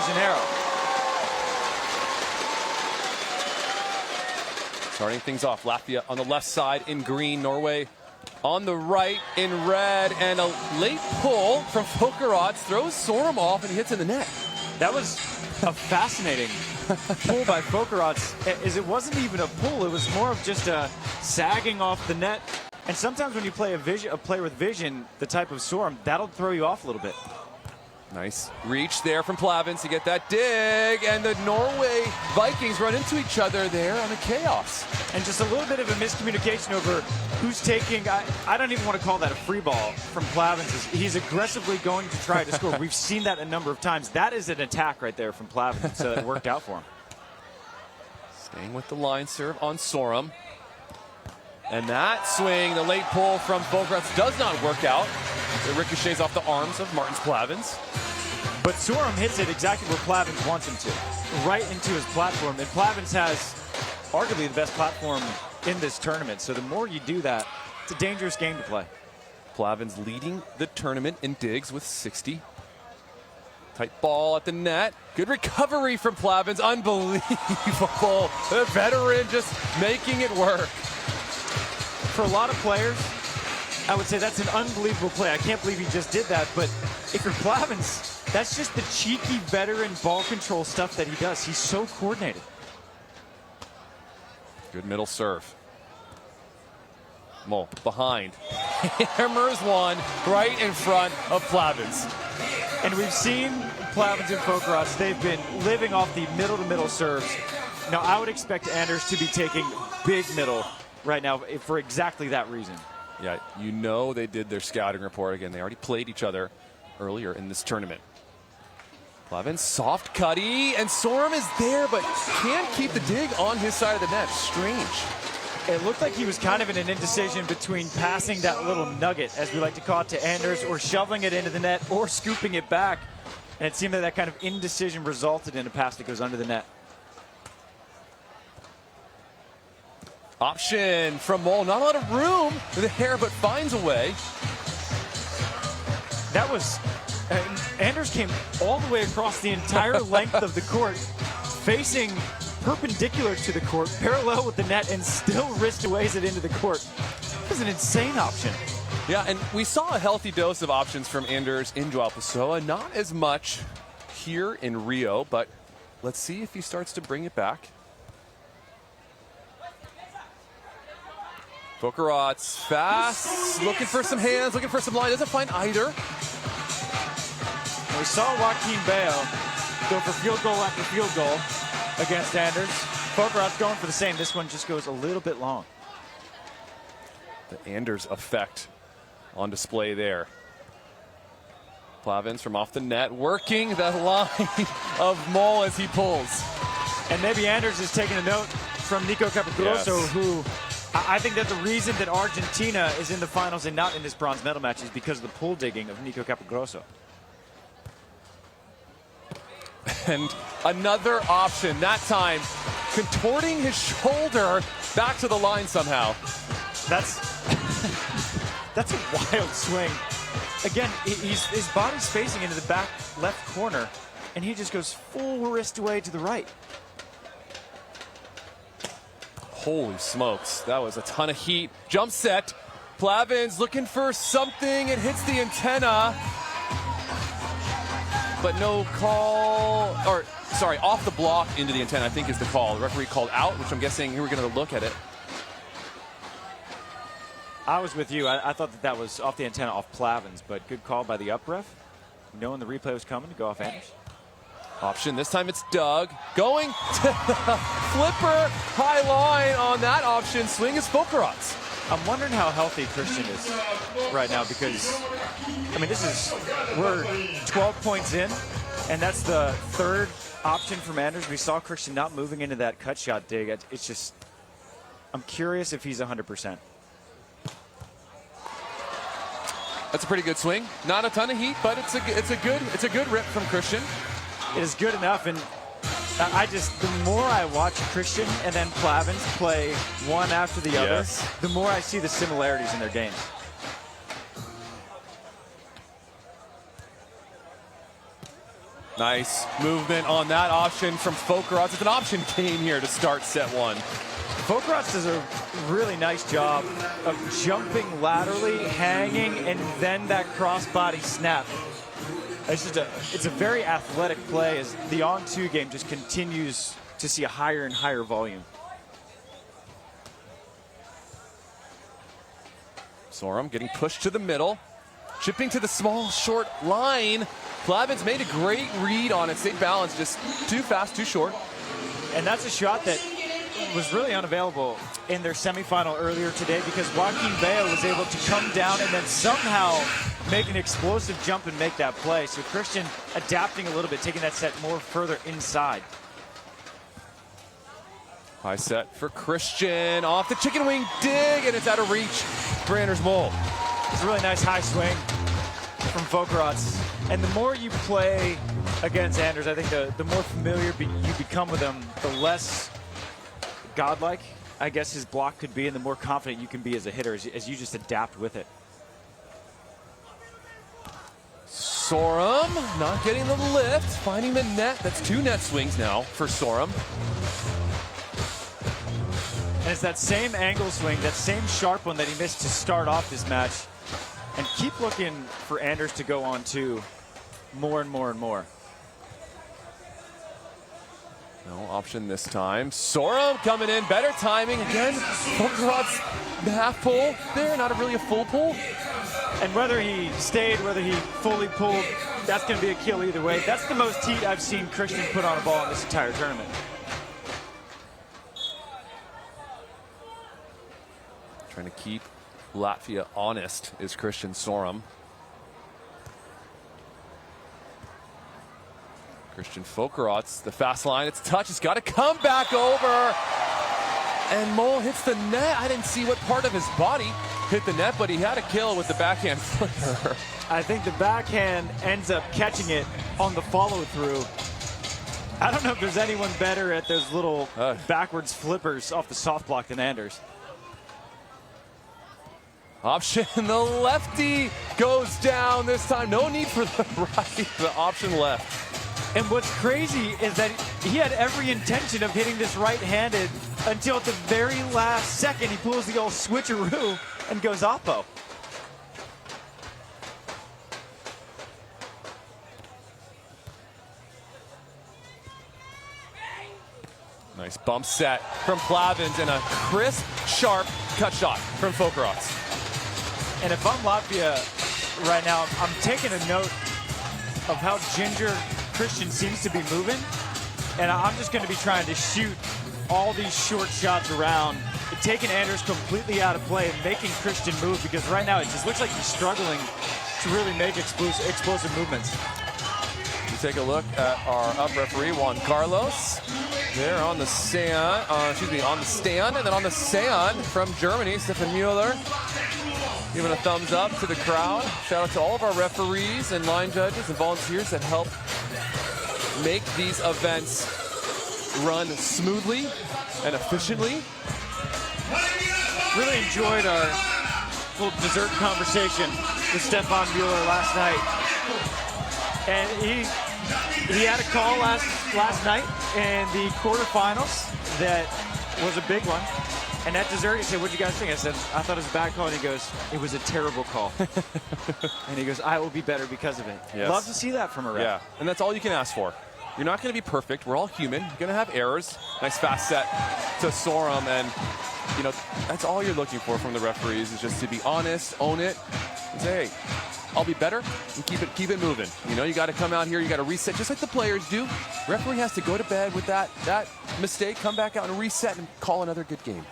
Janeiro. Starting things off, Latvia on the left side in green, Norway on the right in red, and a late pull from Fokerots throws Sørum off and he hits in the net. That was a fascinating pull by Fokerots, as it wasn't even a pull, it was more of just a sagging off the net. And sometimes when you play a player with vision, the type of Sørum, that'll throw you off a little bit. Nice reach there from Plavins to get that dig, and the Norway Vikings run into each other there on the chaos. And just a little bit of a miscommunication over who's taking, I don't even want to call that a free ball from Plavins. He's aggressively going to try to score. We've seen that a number of times. That is an attack right there from Plavins, so it worked out for him. Staying with the line serve on Sørum. And that swing, the late pull from Fokerots does not work out. It ricochets off the arms of Martins Plavins. But Sørum hits it exactly where Plavins wants him to, right into his platform. And Plavins has arguably the best platform in this tournament. So the more you do that, it's a dangerous game to play. Plavins leading the tournament in digs with 60. Tight ball at the net. Good recovery from Plavins. Unbelievable. The veteran just making it work. For a lot of players, I would say that's an unbelievable play. I can't believe he just did that. But if you're Plavins, that's just the cheeky veteran ball control stuff that he does. He's so coordinated. Good middle serve. Mole behind. Hammers one right in front of Plavins. And we've seen Plavins and Fokerots, they've been living off the middle-to-middle serves. Now, I would expect Anders to be taking big middle right now for exactly that reason. Yeah, you know they did their scouting report again. They already played each other earlier in this tournament. Plavins, soft cutty, and Sørum is there, but can't keep the dig on his side of the net. Strange. It looked like he was kind of in an indecision between passing that little nugget, as we like to call it, to Anders, or shoveling it into the net, or scooping it back. And it seemed that kind of indecision resulted in a pass that goes under the net. Option from Mole. Not a lot of room with the hair, but finds a way. That was... Anders came all the way across the entire length of the court, facing perpendicular to the court, parallel with the net, and still wrist aways it into the court. It was an insane option. Yeah, and we saw a healthy dose of options from Anders in Joao Pessoa. Not as much here in Rio, but let's see if he starts to bring it back. Fokerots fast, looking for some hands, looking for some line. Doesn't find either. We saw Joaquin Bayo go for field goal after field goal against Anders. Fokerots going for the same. This one just goes a little bit long. The Anders effect on display there. Plavins from off the net, working the line of Mole as he pulls. And maybe Anders is taking a note from Nico Capogrosso, yes, who I think that the reason that Argentina is in the finals and not in this bronze medal match is because of the pull digging of Nico Capogrosso. And another option, that time contorting his shoulder back to the line somehow. That's that's a wild swing. Again, his body's facing into the back left corner, and he just goes full wrist away to the right. Holy smokes, that was a ton of heat. Jump set, Plavins looking for something, it hits the antenna. But no call, or sorry, off the block into the antenna, I think is the call. The referee called out, which I'm guessing we were going to look at it. I was with you. I thought that was off the antenna off Plavins, but good call by the up ref. Knowing the replay was coming to go off Anders. Option, this time it's Doug. Going to the flipper, high line on that option. Swing is Fokerots. I'm wondering how healthy Christian is right now, because, I mean, we're 12 points in, and that's the third option from Anders. We saw Christian not moving into that cut shot dig. It's just, I'm curious if he's 100%. That's a pretty good swing. Not a ton of heat, but it's a good rip from Christian. It is good enough, and the more I watch Christian and then Plavins play one after the other, the more I see the similarities in their games. Nice movement on that option from Fokerots. It's an option game here to start set one. Fokerots does a really nice job of jumping laterally, hanging, and then that crossbody snap. It's a very athletic play as the on-2 game just continues to see a higher and higher volume. Sørum getting pushed to the middle, chipping to the small, short line. Plavins made a great read on it. Stayed balanced, just too fast, too short. And that's a shot that was really unavailable in their semifinal earlier today because Joaquin Bea was able to come down and then somehow make an explosive jump and make that play. So Christian adapting a little bit, taking that set more further inside. High set for Christian, off the chicken wing dig, and it's out of reach for Anders Mol. It's a really nice high swing from Fokerots. And the more you play against Anders, I think the more familiar you become with him, the less godlike, I guess, his block could be, and the more confident you can be as a hitter as you just adapt with it. Sørum not getting the lift, finding the net. That's 2 net swings now for Sørum. And it's that same angle swing, that same sharp one that he missed to start off this match. And keep looking for Anders to go on to more and more and more. No option this time. Sørum coming in, better timing again. Fokerots, the half pull there, not really a full pull. And whether he stayed, whether he fully pulled, that's going to be a kill either way. That's the most heat I've seen Christian put on a ball in this entire tournament. Trying to keep Latvia honest is Christian Sørum. Christian Fokerots, the fast line, it's touch, it's got to come back over. And Mol hits the net. I didn't see what part of his body hit the net, but he had a kill with the backhand flipper. I think the backhand ends up catching it on the follow-through. I don't know if there's anyone better at those little backwards flippers off the soft block than Anders. Option, the lefty goes down this time. No need for the right, the option left. And what's crazy is that he had every intention of hitting this right-handed until at the very last second he pulls the old switcheroo and goes oppo. Nice bump set from Plavins and a crisp, sharp cut shot from Fokerots. And if I'm Latvia right now, I'm taking a note of how ginger Christian seems to be moving. And I'm just going to be trying to shoot all these short shots around, taking Anders completely out of play and making Christian move, because right now it just looks like he's struggling to really make explosive movements. We take a look at our up referee, Juan Carlos. There on the sand, on the stand, and then on the sand from Germany, Stefan Mueller. Giving a thumbs up to the crowd. Shout out to all of our referees and line judges and volunteers that help make these events run smoothly and efficiently. Really enjoyed our little dessert conversation with Stefan Mueller last night. And he had a call last night in the quarterfinals that was a big one. And at dessert, he said, "What'd you guys think?" I said, "I thought it was a bad call." And he goes, "It was a terrible call." And he goes, "I will be better because of it." Yes. Love to see that from a ref. Yeah, and that's all you can ask for. You're not going to be perfect. We're all human. You're going to have errors. Nice fast set to Sørum, and you know that's all you're looking for from the referees is just to be honest, own it, and say, "Hey, I'll be better," and keep it moving. You know, you got to come out here. You got to reset, just like the players do. Referee has to go to bed with that mistake, come back out and reset, and call another good game.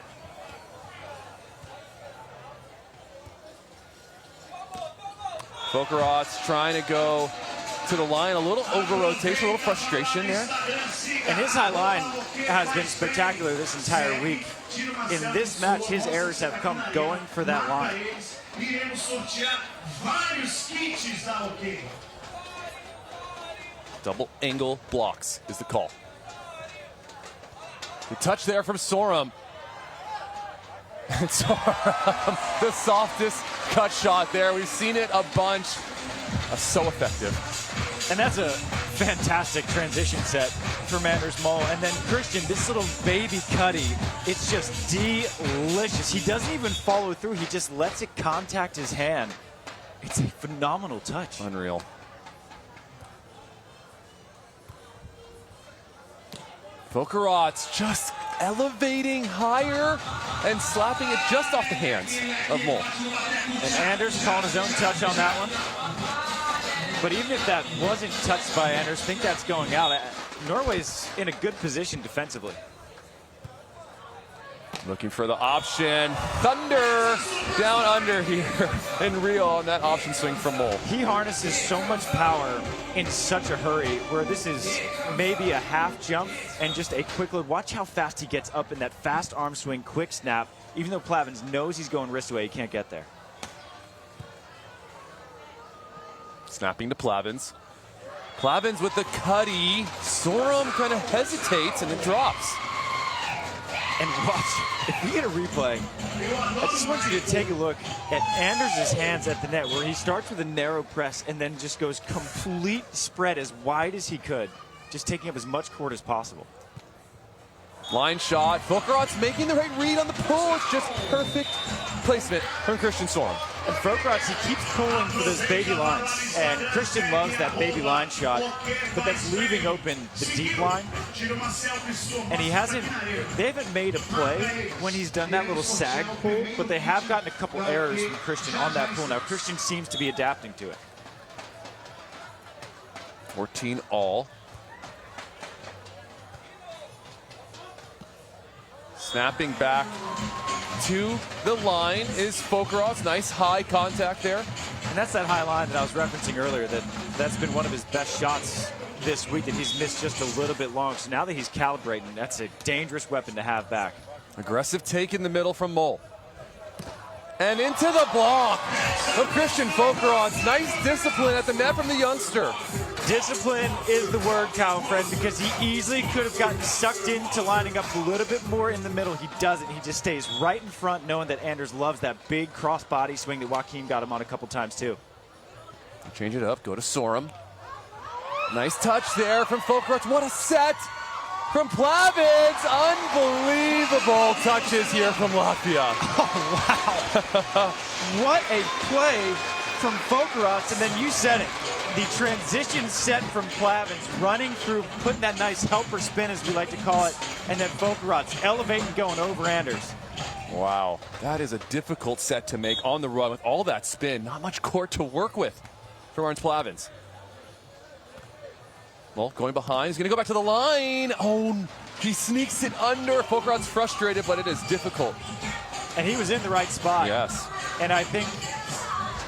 Fokerots trying to go to the line, a little over rotation, a little frustration there. And his high line has been spectacular this entire week. In this match, his errors have come going for that line. Double angle blocks is the call. The touch there from Sørum. And Sørum, the softest cut shot there. We've seen it a bunch. So effective. And that's a fantastic transition set from Anders Mol. And then Christian, this little baby cutty, it's just delicious. He doesn't even follow through. He just lets it contact his hand. It's a phenomenal touch. Unreal. Fokerots just elevating higher and slapping it just off the hands of Mol. And Anders calling his own touch on that one. But even if that wasn't touched by Anders, I think that's going out. Norway's in a good position defensively. Looking for the option. Thunder down under here in Rio on that option swing from Mol. He harnesses so much power in such a hurry, where this is maybe a half jump and just a quick load. Watch how fast he gets up in that fast arm swing, quick snap. Even though Plavins knows he's going wrist away, he can't get there. Snapping to Plavins. Plavins with the cutty. Sørum kind of hesitates and it drops. And watch, if we get a replay, I just want you to take a look at Anders' hands at the net, where he starts with a narrow press and then just goes complete spread as wide as he could, just taking up as much court as possible. Line shot. Fokerots making the right read on the pull. It's just perfect placement from Christian Sørum. And Fokerots, he keeps pulling for those baby lines. And Christian loves that baby line shot, but that's leaving open the deep line. And they haven't made a play when he's done that little sag pull, but they have gotten a couple errors from Christian on that pull. Now, Christian seems to be adapting to it. 14 all. Snapping back to the line is Fokerots. Nice high contact there. And that's that high line that I was referencing earlier, that's been one of his best shots this week that he's missed just a little bit long. So now that he's calibrating, that's a dangerous weapon to have back. Aggressive take in the middle from Mol. And into the block of Christian Fokerots. Nice discipline at the net from the youngster. Discipline is the word, Kyle Friend, because he easily could have gotten sucked into lining up a little bit more in the middle. He doesn't. He just stays right in front, knowing that Anders loves that big cross-body swing that Joaquim got him on a couple times, too. Change it up. Go to Sørum. Nice touch there from Fokerots. What a set from Plavins. Unbelievable touches here from Latvia. Oh, wow. What a play from Fokerots. And then you said it. The transition set from Plavins, running through, putting that nice helper spin, as we like to call it, and then Fokerots elevating, going over Anders. Wow, that is a difficult set to make on the run with all that spin. Not much court to work with for Orange Plavins. Well, going behind, he's going to go back to the line. Oh, he sneaks it under. Fokerots frustrated, but it is difficult. And he was in the right spot. Yes. And I think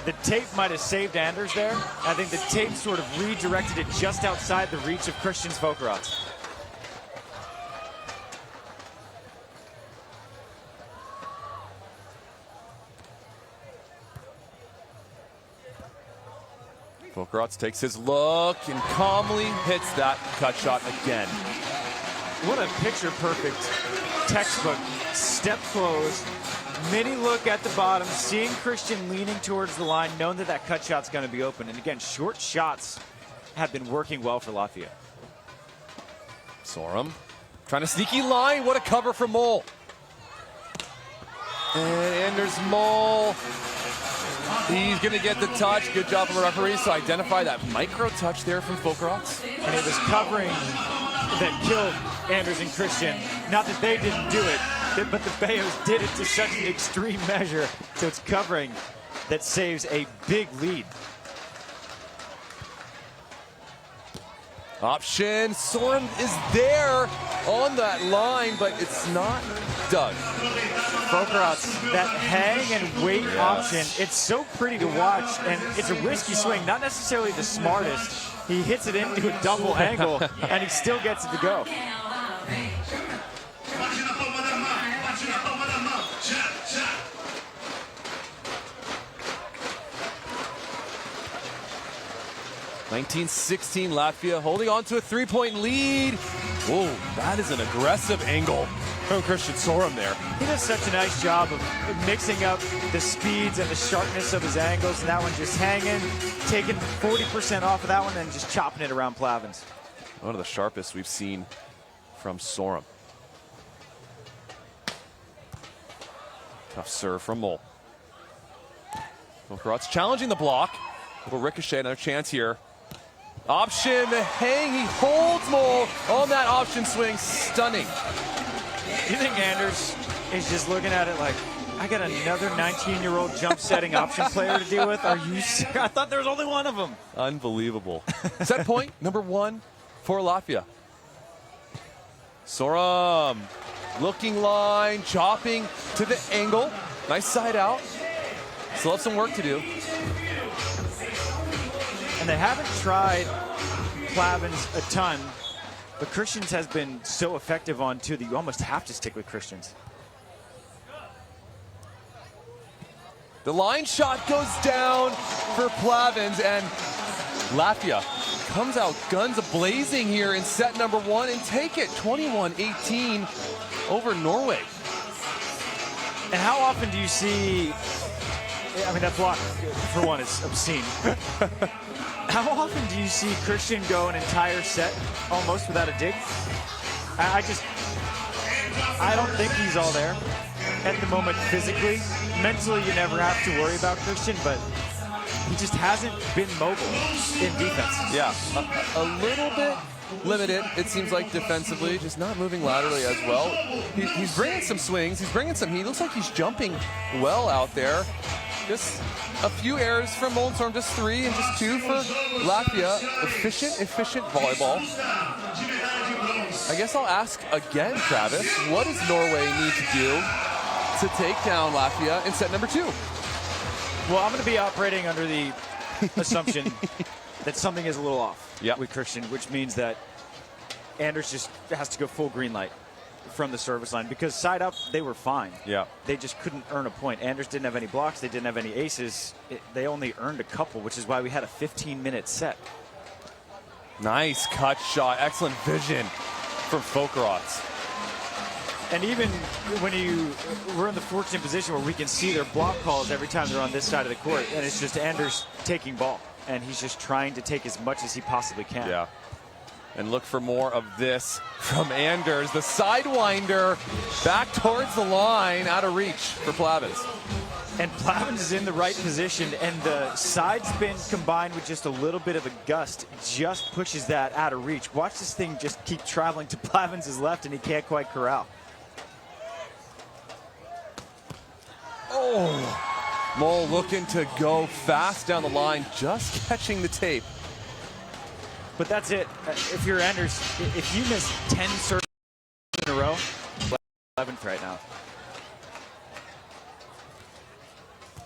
the tape might have saved Anders there. I think the tape sort of redirected it just outside the reach of Christian's Fokerots. Fokerots takes his look and calmly hits that cut shot again. What a picture-perfect textbook step close. Mini look at the bottom, seeing Christian leaning towards the line, knowing that that cut shot's going to be open. And again, short shots have been working well for Latvia. Sørum trying to sneaky line. What a cover from Mol. And there's Mol. He's going to get the touch. Good job from the referee. So identify that micro touch there from Fokerots. And it was covering that killed Anders and Christian. Not that they didn't do it, but the Bayos did it to such an extreme measure. So it's covering that saves a big lead. Option. Sørum is there on that line, but it's not dug. Fokerots, that hang and wait option, it's so pretty to watch, and it's a risky swing, not necessarily the smartest. He hits it into a double angle, and he still gets it to go. Latvia holding on to a 3-point lead. Whoa, that is an aggressive angle from Christian Sørum there. He does such a nice job of mixing up the speeds and the sharpness of his angles, and that one just hanging, taking 40% off of that one and just chopping it around Plavins. One of the sharpest we've seen from Sørum. Tough serve from Mol. Fokerots challenging the block. Little ricochet, another chance here. Option, the hang, he holds Mol on that option swing, stunning. Do you think Anders is just looking at it like, I got another 19-year-old jump setting option player to deal with? Are you serious? I thought there was only one of them. Unbelievable. Set point number 1 for Latvia. Sørum, looking line, chopping to the angle. Nice side out. Still have some work to do. And they haven't tried Plavins a ton, but Christians has been so effective on two that you almost have to stick with Christians. The line shot goes down for Plavins, and Latvia comes out guns a-blazing here in set number 1 and take it 21-18 over Norway. And how often do you see, I mean, that block, for one, is obscene. How often do you see Christian go an entire set almost without a dig? I don't think he's all there at the moment physically. Mentally, you never have to worry about Christian, but he just hasn't been mobile in defense. Yeah, a little bit limited, it seems like, defensively, just not moving laterally as well. He's bringing some swings, he looks like he's jumping well out there. Just a few errors from Sørum, just 3 and just 2 for Latvia. Efficient volleyball. I guess I'll ask again, Travis, what does Norway need to do to take down Latvia in set number 2? Well, I'm going to be operating under the assumption that something is a little off with Christian, which means that Anders just has to go full green light from the service line, because side up, they were fine. Yeah. They just couldn't earn a point. Anders didn't have any blocks. They didn't have any aces. They only earned a couple, which is why we had a 15-minute set. Nice cut shot. Excellent vision from Fokerots. And even when we're in the fortunate position where we can see their block calls every time they're on this side of the court, and it's just Anders taking ball, and he's just trying to take as much as he possibly can. Yeah. And look for more of this from Anders. The sidewinder back towards the line, out of reach for Plavins. And Plavins is in the right position, and the side spin combined with just a little bit of a gust just pushes that out of reach. Watch this thing just keep traveling to Plavins' left, and he can't quite corral. Oh, Mol looking to go fast down the line, just catching the tape. But that's it. If you're Anders, if you miss 10 serves in a row, 11th right now.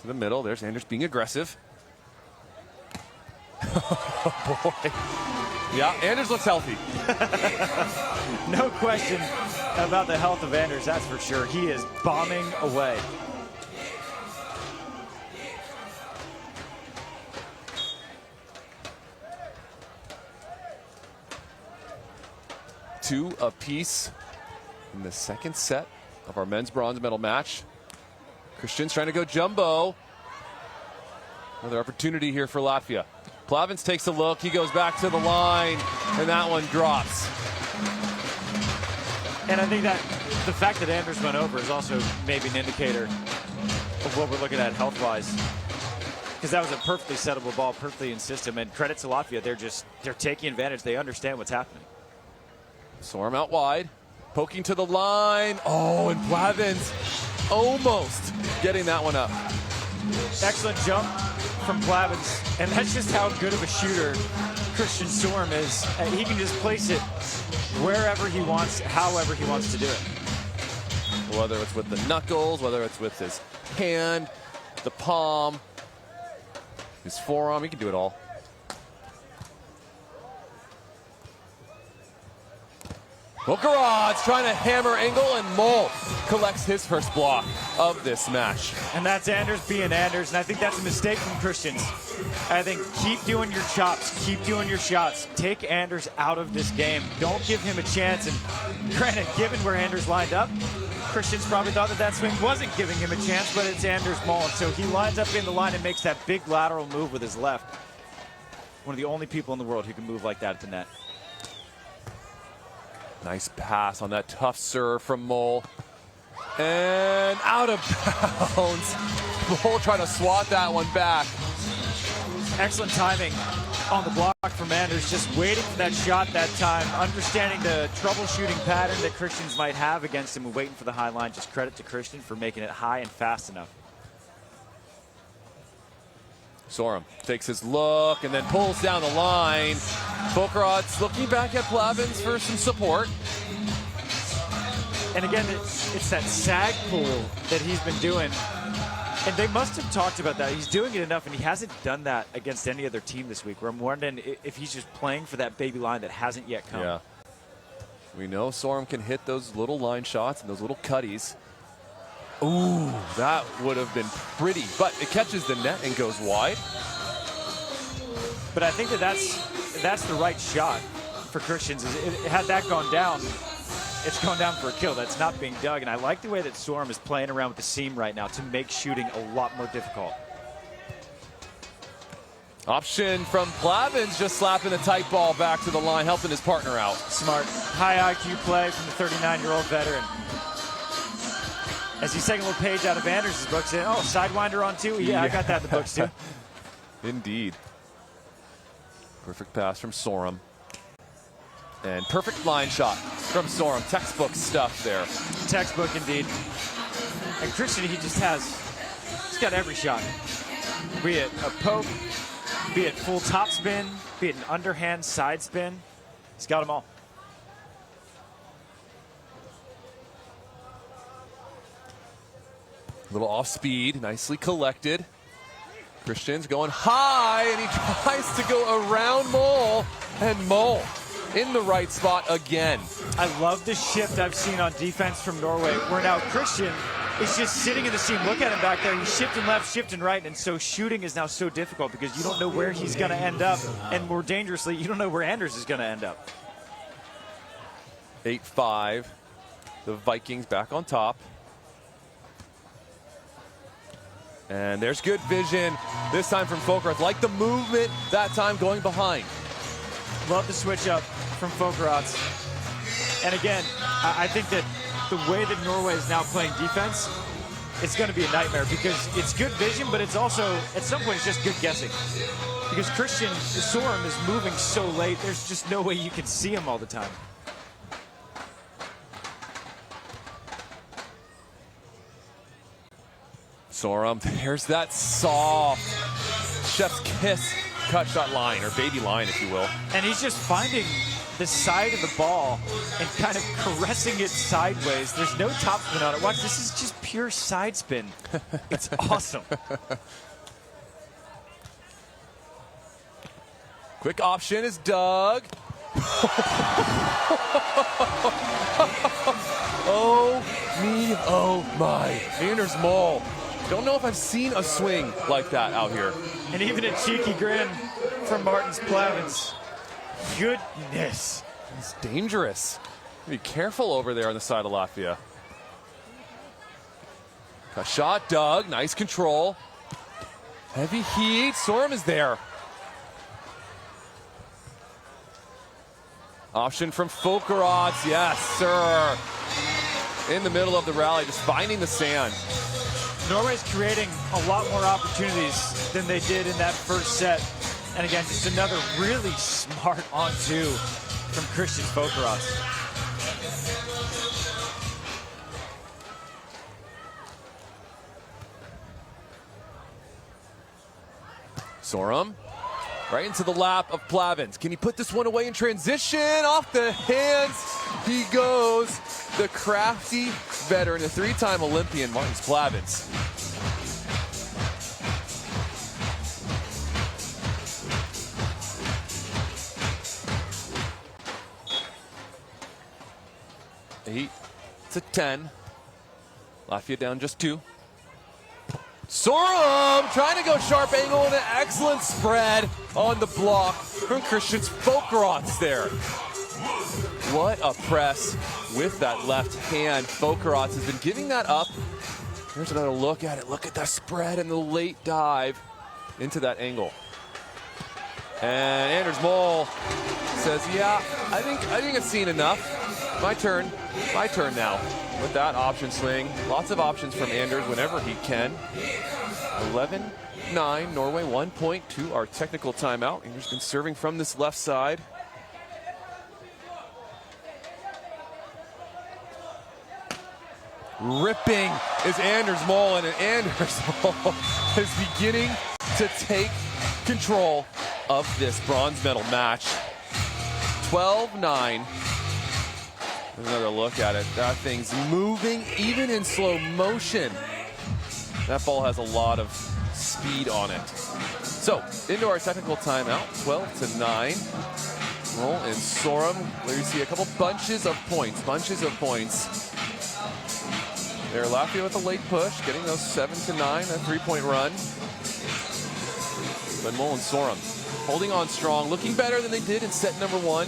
To the middle, there's Anders being aggressive. Oh, boy. Yeah, Anders looks healthy. No question about the health of Anders, that's for sure. He is bombing away. Two apiece in the second set of our men's bronze medal match. Christian's trying to go jumbo. Another opportunity here for Latvia. Plavins takes a look, he goes back to the line, and that one drops. And I think that the fact that Anders went over is also maybe an indicator of what we're looking at health-wise. Because that was a perfectly settable ball, perfectly in system, and credit to Latvia, they're taking advantage, they understand what's happening. Sørum out wide, poking to the line. Oh, and Plavins almost getting that one up. Excellent jump from Plavins, and that's just how good of a shooter Christian Sørum is. He can just place it wherever he wants, however he wants to do it. Whether it's with the knuckles, whether it's with his hand, the palm, his forearm, he can do it all. Fokerots trying to hammer angle, and Mol collects his first block of this match. And that's Anders being Anders, and I think that's a mistake from Christians. I think keep doing your chops, keep doing your shots. Take Anders out of this game. Don't give him a chance. And granted, given where Anders lined up, Christians probably thought that swing wasn't giving him a chance, but it's Anders Mol. And so he lines up in the line and makes that big lateral move with his left. One of the only people in the world who can move like that at the net. Nice pass on that tough serve from Mol. And out of bounds. Mol trying to swat that one back. Excellent timing on the block from Anders, just waiting for that shot that time, understanding the troubleshooting pattern that Christians might have against him and waiting for the high line. Just credit to Christian for making it high and fast enough. Sørum takes his look and then pulls down the line. Fokerots looking back at Plavins for some support. And again, it's that sag pull that he's been doing. And they must have talked about that. He's doing it enough, and he hasn't done that against any other team this week, where I'm wondering if he's just playing for that baby line that hasn't yet come. Yeah. We know Sørum can hit those little line shots and those little cutties. Ooh, that would have been pretty, but it catches the net and goes wide. But I think that's the right shot for Christians. Had that gone down, it's going down for a kill. That's not being dug, and I like the way that Sørum is playing around with the seam right now to make shooting a lot more difficult. Option from Plavins, just slapping the tight ball back to the line, helping his partner out. Smart, high IQ play from the 39-year-old veteran. As he's taking a little page out of Anders' book, saying, oh, Sidewinder on two? Yeah, I got that in the books too. Indeed. Perfect pass from Sørum. And perfect line shot from Sørum. Textbook stuff there. Textbook indeed. And Christian, he's got every shot. Be it a poke, be it full top spin, be it an underhand side spin. He's got them all. A little off speed, nicely collected. Christian's going high, and he tries to go around Mol, and Mol in the right spot again. I love the shift I've seen on defense from Norway, where now Christian is just sitting in the seam. Look at him back there. He's shifting left, shifting right, and so shooting is now so difficult because you don't know where he's going to end up, and more dangerously, you don't know where Anders is going to end up. 8-5. The Vikings back on top. And there's good vision this time from Fokerots. Like the movement that time going behind. Love the switch up from Fokerots. And again, I think that the way that Norway is now playing defense, it's going to be a nightmare because it's good vision, but it's also, at some point, it's just good guessing. Because Christian Sørum is moving so late, there's just no way you can see him all the time. Sørum, there's that soft chef's kiss cut shot line, or baby line, if you will. And he's just finding the side of the ball and kind of caressing it sideways. There's no topspin on it. Watch, this is just pure side spin. It's awesome. Quick option is dug. Oh me, oh my. Anders Mol. Don't know if I've seen a swing like that out here. And even a cheeky grin from Martin's Plavins. Goodness. It's dangerous. Be careful over there on the side of Latvia. A shot, dug. Nice control. Heavy heat. Sørum is there. Option from Fokerots. Yes, sir. In the middle of the rally, just finding the sand. Norway's creating a lot more opportunities than they did in that first set. And again, just another really smart on-two from Christian Fokerots. Sørum, right into the lap of Plavins. Can he put this one away in transition? Off the hands he goes. The crafty veteran, the three-time Olympian, Martins Plavins. 8 to 10. Latvia down just 2. Sørum trying to go sharp angle and an excellent spread on the block from Christian's Fokerots there. What a press with that left hand. Fokerots has been giving that up. Here's another look at it. Look at that spread and the late dive into that angle. And Anders Mol says, yeah, I think it's seen enough. My turn now. With that option swing, lots of options from Anders whenever he can. 11-9, Norway 1 point to our technical timeout. Anders been serving from this left side. Ripping is Anders Mol, and Anders Mol is beginning to take control of this bronze medal match. 12-9. Another look at it. That thing's moving even in slow motion. That ball has a lot of speed on it. So, into our technical timeout, 12-9. Mol and Sørum, where you see a couple bunches of points. There, Latvia with a late push, getting those 7-9, a 3-point run. But Mol and Sørum holding on strong, looking better than they did in set number 1,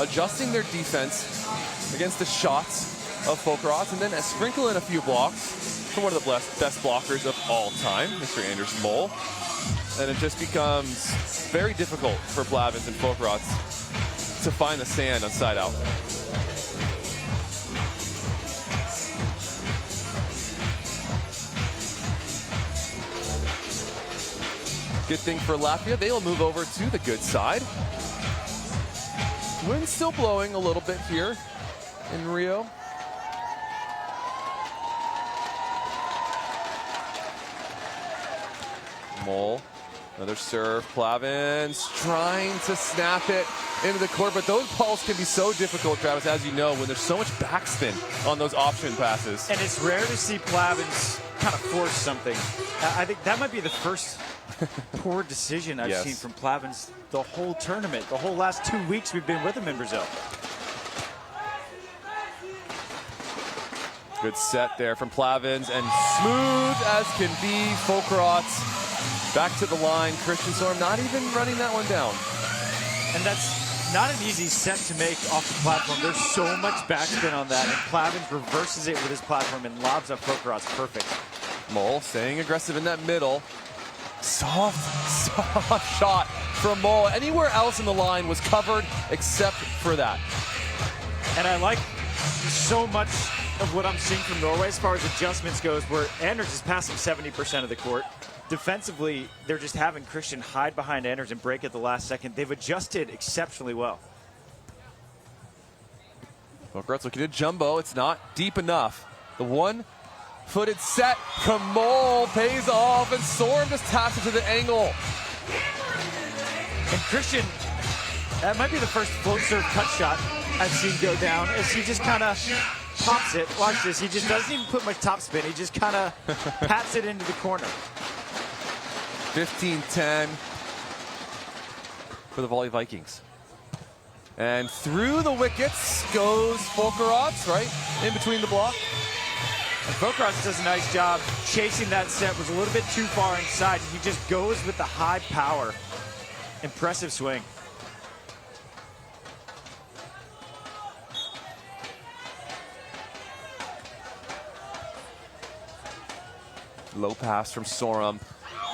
adjusting their defense against the shots of Fokerots, and then sprinkle in a few blocks from one of the best blockers of all time, Mr. Anders Mol. And it just becomes very difficult for Plavins and Fokerots to find the sand on side out. Good thing for Latvia, they will move over to the good side. Wind still blowing a little bit here in Rio. Mol, another serve. Plavins trying to snap it into the court, but those balls can be so difficult, Travis, as you know, when there's so much backspin on those option passes. And it's rare to see Plavins kind of force something. I think that might be the first poor decision I've seen from Plavins the whole tournament, the whole last 2 weeks we've been with him in Brazil. Good set there from Plavins, and smooth as can be. Fokerots back to the line. Christian Sørum not even running that one down. And that's not an easy set to make off the platform. There's so much backspin on that, and Plavins reverses it with his platform and lobs up Fokerots perfect. Mol staying aggressive in that middle. Soft shot from Mol. Anywhere else in the line was covered except for that. And I like so much of what I'm seeing from Norway as far as adjustments goes, where Anders is passing 70% of the court. Defensively, they're just having Christian hide behind Anders and break at the last second. They've adjusted exceptionally well. Fokerots looking at jumbo. It's not deep enough. The one-footed set from Mol pays off, and Sørum just taps it to the angle. And Christian, that might be the first float serve cut shot I've seen go down, as he just kind of pops it. Watch this. He just doesn't even put much top spin. He just kind of pats it into the corner. 15-10 for the Volley Vikings. And through the wickets goes Fokerots, right in between the block. And Fokerots does a nice job chasing that set. Was a little bit too far inside. He just goes with the high power. Impressive swing. Low pass from Sørum.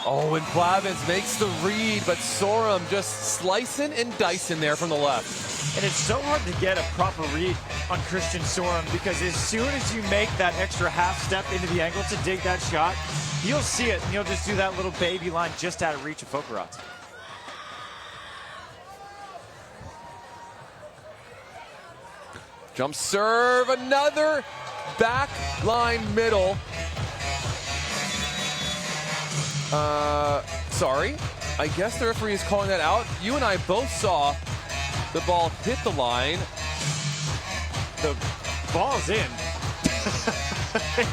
Oh, and Plavins makes the read, but Sørum just slicing and dicing there from the left. And it's so hard to get a proper read on Christian Sørum, because as soon as you make that extra half step into the angle to dig that shot, you'll see it, and you'll just do that little baby line just out of reach of Fokerots. Jump serve, another back line middle. Sorry. I guess the referee is calling that out. You and I both saw the ball hit the line. The ball's in.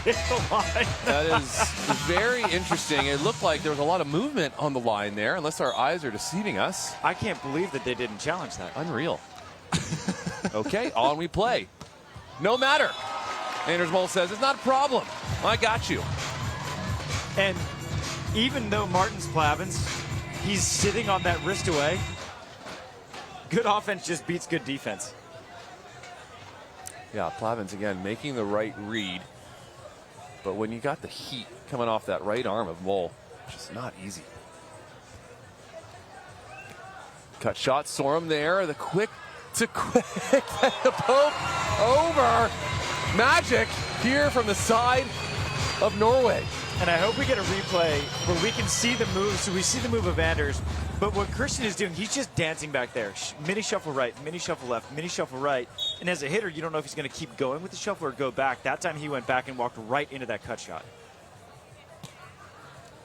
Hit the line. That is very interesting. It looked like there was a lot of movement on the line there, unless our eyes are deceiving us. I can't believe that they didn't challenge that. Unreal. Okay, on we play. No matter. Anders Mol says, it's not a problem. I got you. And even though Martin's Plavins, he's sitting on that wrist away, good offense just beats good defense. Yeah, Plavins, again, making the right read. But when you got the heat coming off that right arm of Mol, just not easy. Cut shot, Sørum there. The quick to quick. The poke over. Magic here from the side of Norway. And I hope we get a replay where we can see the move. So we see the move of Anders, but what Christian is doing, he's just dancing back there. Mini shuffle right, mini shuffle left, mini shuffle right. And as a hitter, you don't know if he's going to keep going with the shuffle or go back. That time he went back and walked right into that cut shot.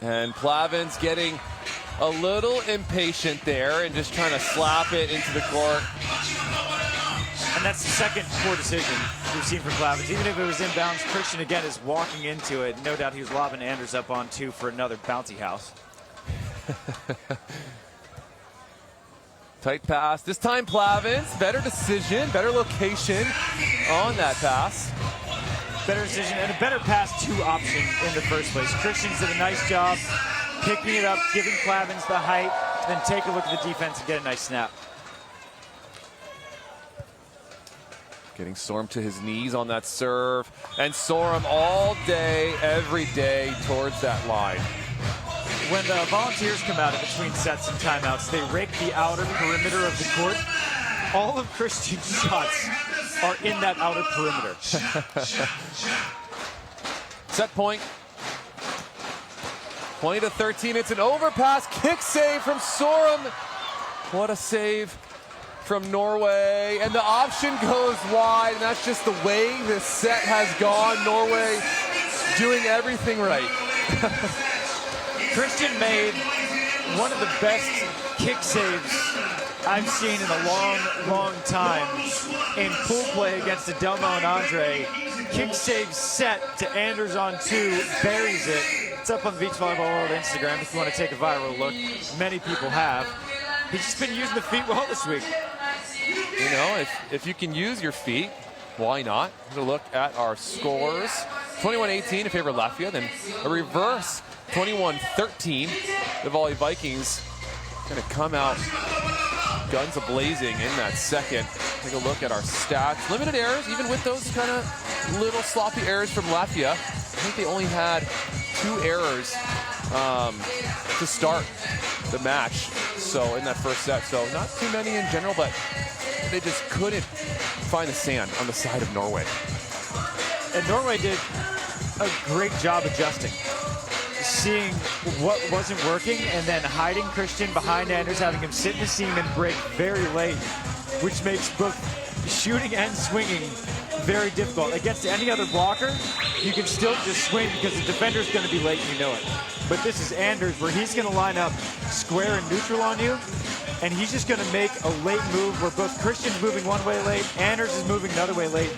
And Plavins getting a little impatient there and just trying to slap it into the court. And that's the second poor decision we've seen from Plavins. Even if it was inbounds, Christian again is walking into it. No doubt he was lobbing Anders up on two for another bouncy house. Tight pass. This time Plavins. Better decision, better location on that pass. Better decision and a better pass to option in the first place. Christian's did a nice job picking it up, giving Plavins the height, then take a look at the defense and get a nice snap. Getting Sørum to his knees on that serve. And Sørum all day, every day towards that line. When the Volunteers come out in between sets and timeouts, they rake the outer perimeter of the court. All of Christian's shots are in that outer perimeter. Set point. 20-13. It's an overpass. Kick save from Sørum. What a save from Norway. And the option goes wide. And that's just the way this set has gone. Norway doing everything right. Christian made one of the best kick saves I've seen in a long, long time in pool play against Adelmo and Andre. Kick save set to Anders on two, buries it. It's up on the Beach Volleyball World Instagram if you want to take a viral look. Many people have. He's just been using the feet well this week. You know, if you can use your feet, why not? Here's a look at our scores. 21-18 in favor of Latvia, then a reverse 21-13. The Volley Vikings going to come out guns a-blazing in that second. Take a look at our stats. Limited errors, even with those kind of little sloppy errors from Latvia. I think they only had 2 errors to start the match. So in that first set, so not too many in general, but they just couldn't find the sand on the side of Norway. And Norway did a great job adjusting, seeing what wasn't working and then hiding Christian behind Anders, having him sit in the seam and break very late, which makes both shooting and swinging very difficult. Against any other blocker, you can still just swing because the defender's going to be late and you know it. But this is Anders where he's going to line up square and neutral on you, and he's just going to make a late move where both Christian's moving one way late, Anders is moving another way late,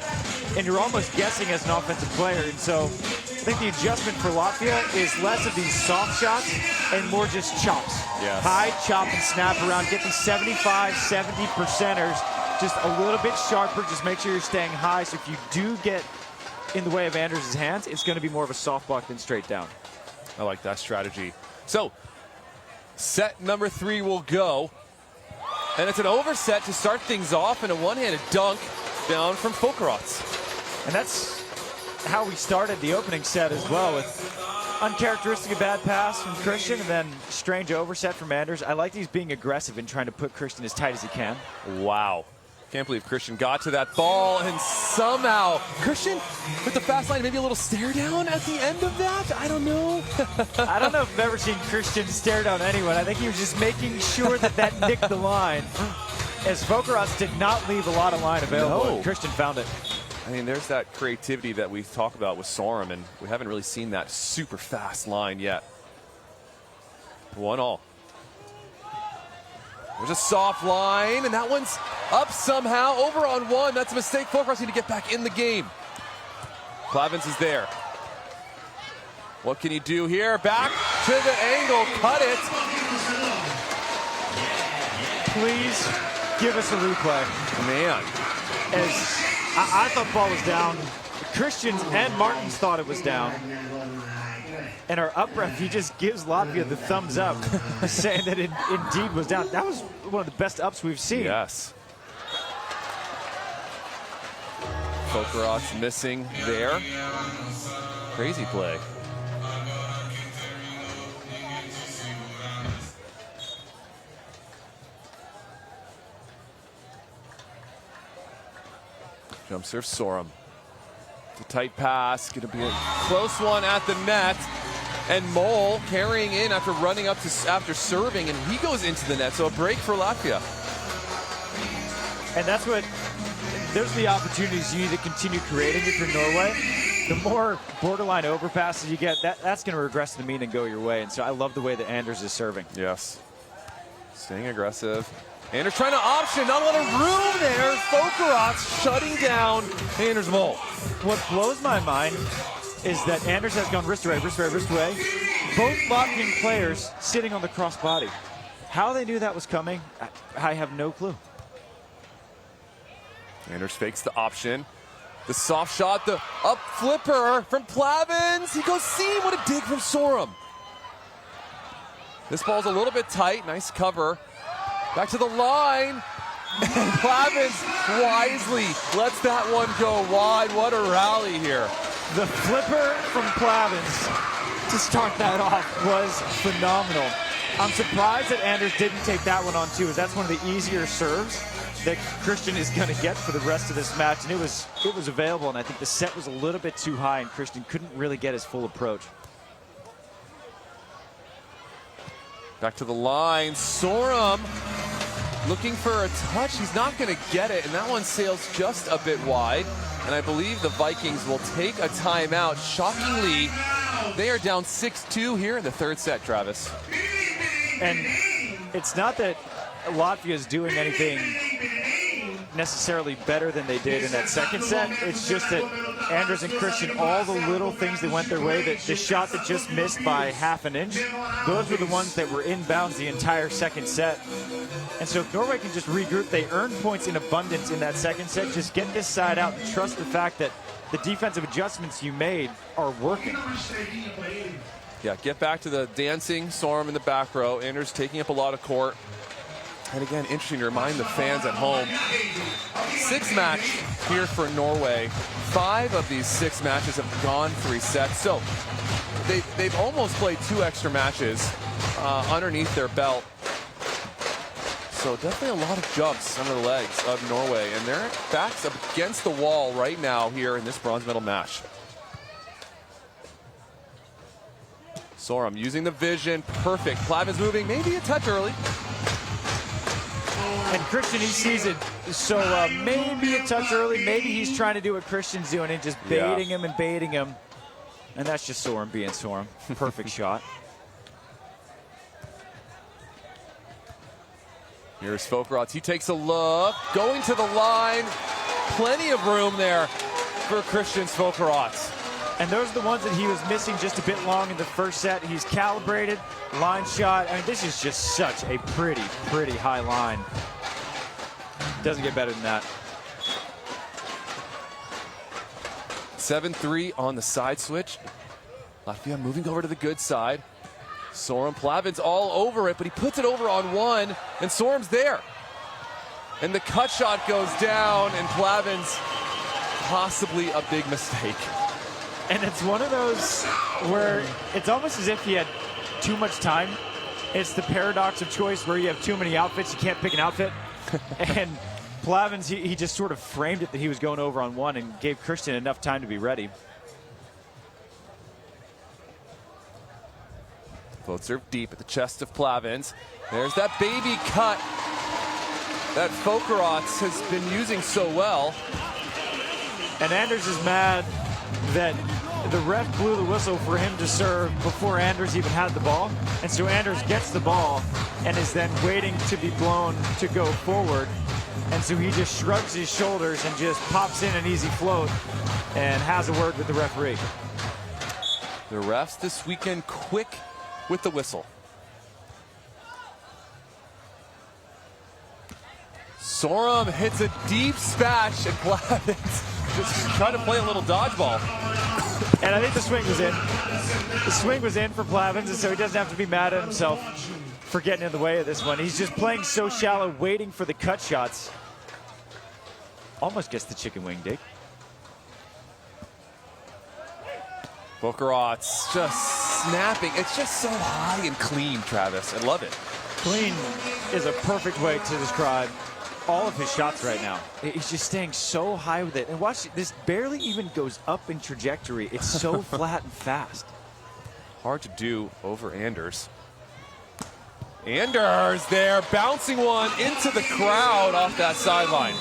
and you're almost guessing as an offensive player. And so I think the adjustment for Latvia is less of these soft shots and more just chops. Yes. High, chop, and snap around. Get these 75, 70%ers just a little bit sharper. Just make sure you're staying high. So if you do get in the way of Anders' hands, it's going to be more of a soft block than straight down. I like that strategy. So, set number 3 will go. And it's an overset to start things off and a one-handed dunk down from Fokerots. And that's how we started the opening set as well, with uncharacteristic bad pass from Christian and then strange overset from Anders. I like he's being aggressive and trying to put Christian as tight as he can. Wow. Can't believe Christian got to that ball and somehow Christian with the fast line, maybe a little stare down at the end of that. I don't know. I don't know if I've ever seen Christian stare down anyone. I think he was just making sure that nicked the line, as Fokerots did not leave a lot of line available. No. Christian found it. I mean, there's that creativity that we talk about with Sørum, and we haven't really seen that super fast line yet. 1-all. There's a soft line, and that one's up somehow. Over on one. That's a mistake. Fokerots need to get back in the game. Plavins is there. What can he do here? Back to the angle. Cut it. Please give us a replay. Man. As I thought ball was down. Christians and Martins thought it was down. And our up ref, he just gives Latvia the thumbs up, saying that it indeed was down. That was one of the best ups we've seen. Yes. Fokerots missing there. Crazy play. Jump serve Sørum. It's a tight pass, gonna be a close one at the net. And Mole carrying in after running up to after serving, and he goes into the net. So a break for Latvia. And that's what, there's the opportunities you need to continue creating if you're Norway. The more borderline overpasses you get, that's going to regress to the mean and go your way. And so I love the way that Anders is serving. Yes. Staying aggressive. Anders trying to option, not a lot of room there. Fokerots shutting down Anders Mole. What blows my mind is that Anders has gone wrist away, wrist away, wrist away. Both Latvian players sitting on the crossbody. How they knew that was coming, I have no clue. Anders fakes the option. The soft shot, the up flipper from Plavins. He goes seam, what a dig from Sørum. This ball's a little bit tight, nice cover. Back to the line. And Plavins wisely lets that one go wide. What a rally here. The flipper from Plavins to start that off was phenomenal. I'm surprised that Anders didn't take that one on too, as that's one of the easier serves that Christian is going to get for the rest of this match. And it was available, and I think the set was a little bit too high, and Christian couldn't really get his full approach. Back to the line, Sørum looking for a touch. He's not going to get it, and that one sails just a bit wide. And I believe the Vikings will take a timeout. Shockingly, they are down 6-2 here in the third set, Travis. And it's not that Latvia is doing anything necessarily better than they did in that second set. It's just that Anders and Christian, all the little things that went their way, that the shot that just missed by half an inch, those were the ones that were inbounds the entire second set. And so if Norway can just regroup, they earn points in abundance in that second set. Just get this side out and trust the fact that the defensive adjustments you made are working. Yeah, get back to the dancing Sørum in the back row. Anders taking up a lot of court. And again, interesting to remind the fans at home, 6 match here for Norway. 5 of these 6 matches have gone 3 sets. So they've almost played 2 extra matches underneath their belt. So definitely a lot of jumps under the legs of Norway. And their backs up against the wall right now here in this bronze medal match. Sørum using the vision, perfect. Plavins moving, maybe a touch early. And Christian, he sees it, so maybe a touch early. Maybe he's trying to do what Christian's doing and just baiting him and baiting him. And that's just Sørum being Sørum. Perfect shot. Here's Fokerots. He takes a look, going to the line. Plenty of room there for Christian's Fokerots. And those are the ones that he was missing just a bit long in the first set. He's calibrated, line shot. I mean, this is just such a pretty high line. Doesn't get better than that. 7-3 on the side switch. Latvia moving over to the good side. Sørum, Plavins all over it, but he puts it over on one, and Sørum's there. And the cut shot goes down, and Plavins possibly a big mistake. And it's one of those where it's almost as if he had too much time. It's the paradox of choice where you have too many outfits, you can't pick an outfit. And Plavins, he just sort of framed it that he was going over on one and gave Christian enough time to be ready. Float serve deep at the chest of Plavins. There's that baby cut that Fokerots has been using so well. And Anders is mad that the ref blew the whistle for him to serve before Anders even had the ball. And so Anders gets the ball and is then waiting to be blown to go forward. And so he just shrugs his shoulders and just pops in an easy float and has a word with the referee. The refs this weekend quick with the whistle. Sørum hits a deep smash, and Plavins just trying to play a little dodgeball. And I think the swing was in. The swing was in for Plavins, and so he doesn't have to be mad at himself for getting in the way of this one. He's just playing so shallow, waiting for the cut shots. Almost gets the chicken wing dig. Fokerots just snapping. It's just so high and clean, Travis. I love it. Clean is a perfect way to describe all of his shots right now. He's just staying so high with it. And watch, this barely even goes up in trajectory. It's so flat and fast. Hard to do over Anders. Anders there, bouncing one into the crowd off that sideline.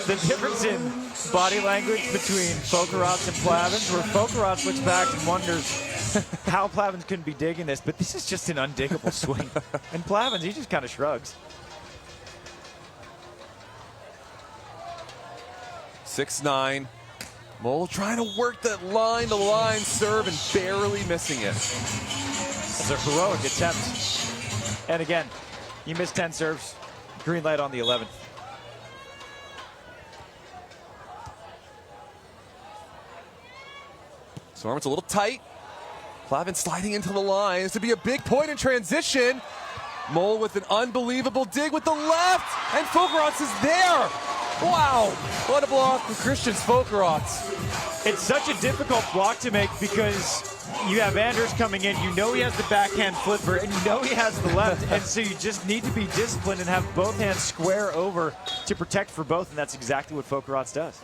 The difference in body language between Fokerots and Plavins, where Fokerots looks back and wonders how Plavins couldn't be digging this, but this is just an undiggable swing. And Plavins, he just kind of shrugs. 6-9. Mole trying to work that line-to-line serve and barely missing it. It's a heroic attempt. And again, you missed 10 serves. Green light on the 11th. Sörum's a little tight. Plavins sliding into the line. This would be a big point in transition. Mole with an unbelievable dig with the left, and Fokerots is there. Wow, what a block from Christian's Fokerots. It's such a difficult block to make because you have Anders coming in, you know he has the backhand flipper, and you know he has the left, and so you just need to be disciplined and have both hands square over to protect for both, and that's exactly what Fokerots does.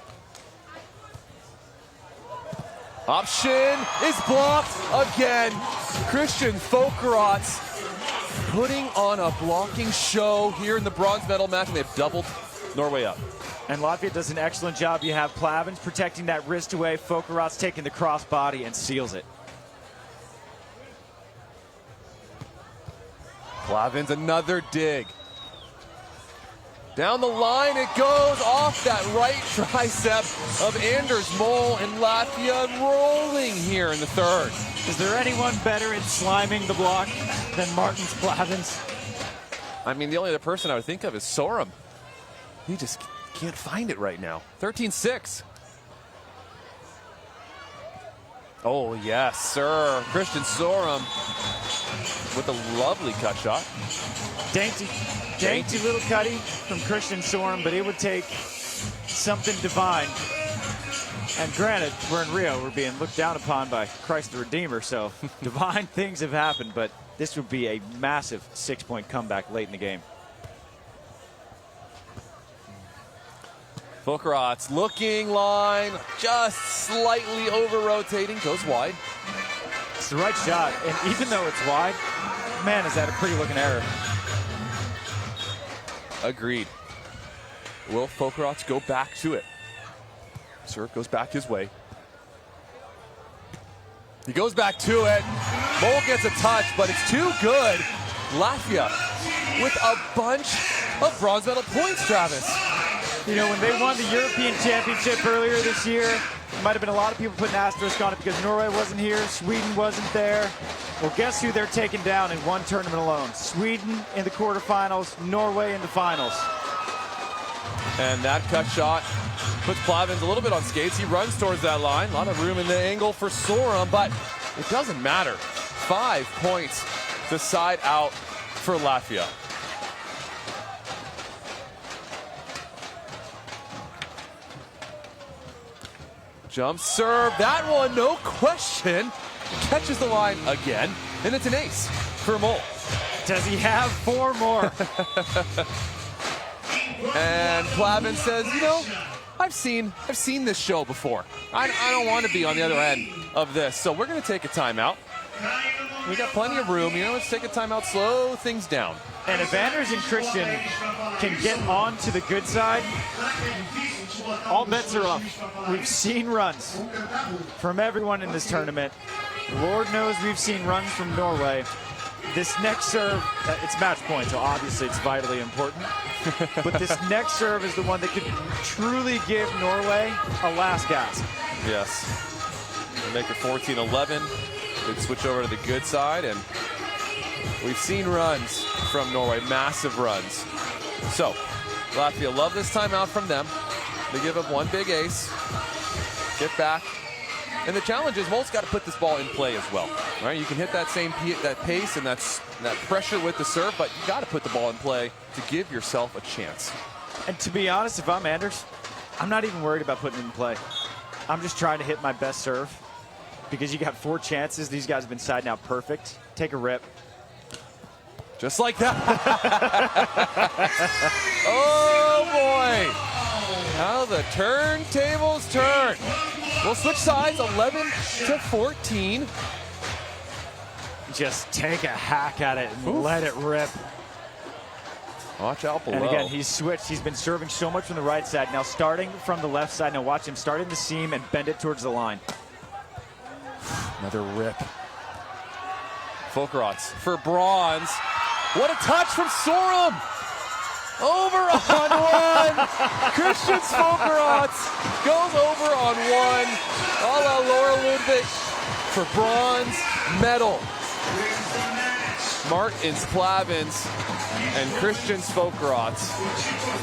Option is blocked again. Christian Fokerots putting on a blocking show here in the bronze medal match, and they've doubled Norway up. And Latvia does an excellent job. You have Plavins protecting that wrist away, Fokerots taking the crossbody and seals it. Plavins another dig. Down the line it goes, off that right tricep of Anders Mole, and Latvia rolling here in the third. Is there anyone better at sliming the block than Martins Plavins? I mean, the only other person I would think of is Sørum. He just can't find it right now. 13-6. Oh, yes, sir. Christian Sørum with a lovely cut shot. Dainty little cutty from Christian Sørum, but it would take something divine. And granted, we're in Rio, we're being looked down upon by Christ the Redeemer, so divine things have happened, but this would be a massive 6-point comeback late in the game. Fokerots looking line, just slightly over-rotating, goes wide. It's the right shot, and even though it's wide, man, is that a pretty looking error. Agreed. Will Fokerots go back to it? Serve goes back his way. He goes back to it. Mole gets a touch, but it's too good. Latvia with a bunch of bronze medal points, Travis. You know, when they won the European Championship earlier this year, there might have been a lot of people putting asterisk on it because Norway wasn't here, Sweden wasn't there. Well, guess who they're taking down in one tournament alone? Sweden in the quarterfinals, Norway in the finals. And that cut shot puts Plavins a little bit on skates. He runs towards that line. A lot of room in the angle for Sørum, but it doesn't matter. 5 points to side out for Latvia. Jump serve, that one, no question. Catches the line again, and it's an ace for Mole. Does he have 4 more? And Plavins says, you know, I've seen this show before. I don't want to be on the other end of this, so we're going to take a timeout. We got plenty of room, you know, let's take a timeout, slow things down. And if Anders and Christian can get on to the good side, all bets are up. We've seen runs from everyone in this tournament. Lord knows we've seen runs from Norway. This next serve, it's match point, so obviously it's vitally important. But this next serve is the one that could truly give Norway a last gasp. Yes. Make it 14-11. Good switch over to the good side, and we've seen runs from Norway, massive runs. So, Latvia love this timeout from them. They give up one big ace. Get back. And the challenge is Molt's got to put this ball in play as well. Right? You can hit that same that pace and that pressure with the serve, but you got to put the ball in play to give yourself a chance. And to be honest, if I'm Anders, I'm not even worried about putting it in play. I'm just trying to hit my best serve because you got 4 chances. These guys have been siding out perfect. Take a rip. Just like that. Oh, boy. How the turntables turn. We'll switch sides, 11-14. Just take a hack at it and let it rip. Watch out below. And again, he's switched. He's been serving so much from the right side. Now starting from the left side. Now watch him starting the seam and bend it towards the line. Another rip. Fokerots for bronze. What a touch from Sørum. Over on one. Christian Fokerots goes over on one. A la Laura Ludwig for bronze medal. Martins Plavins and Christian Fokerots